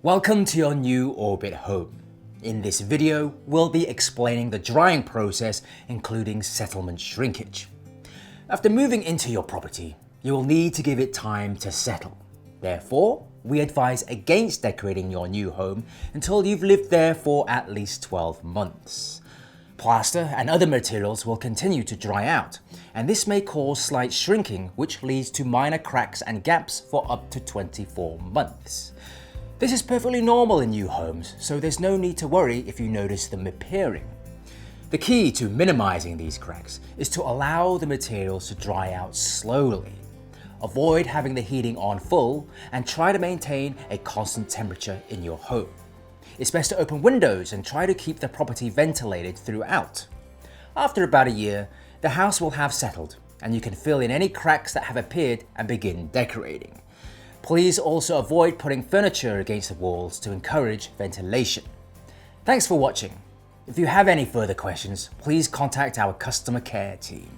Welcome to your new Orbit home. In this video, we'll be explaining the drying process, including settlement shrinkage. After moving into your property, you will need to give it time to settle. Therefore, we advise against decorating your new home until you've lived there for at least 12 months. Plaster and other materials will continue to dry out, and this may cause slight shrinking, which leads to minor cracks and gaps for up to 24 months. This is perfectly normal in new homes, so there's no need to worry if you notice them appearing. The key to minimizing these cracks is to allow the materials to dry out slowly. Avoid having the heating on full and try to maintain a constant temperature in your home. It's best to open windows and try to keep the property ventilated throughout. After about a year, the house will have settled and you can fill in any cracks that have appeared and begin decorating. Please also avoid putting furniture against the walls to encourage ventilation. Thanks for watching. If you have any further questions, please contact our customer care team.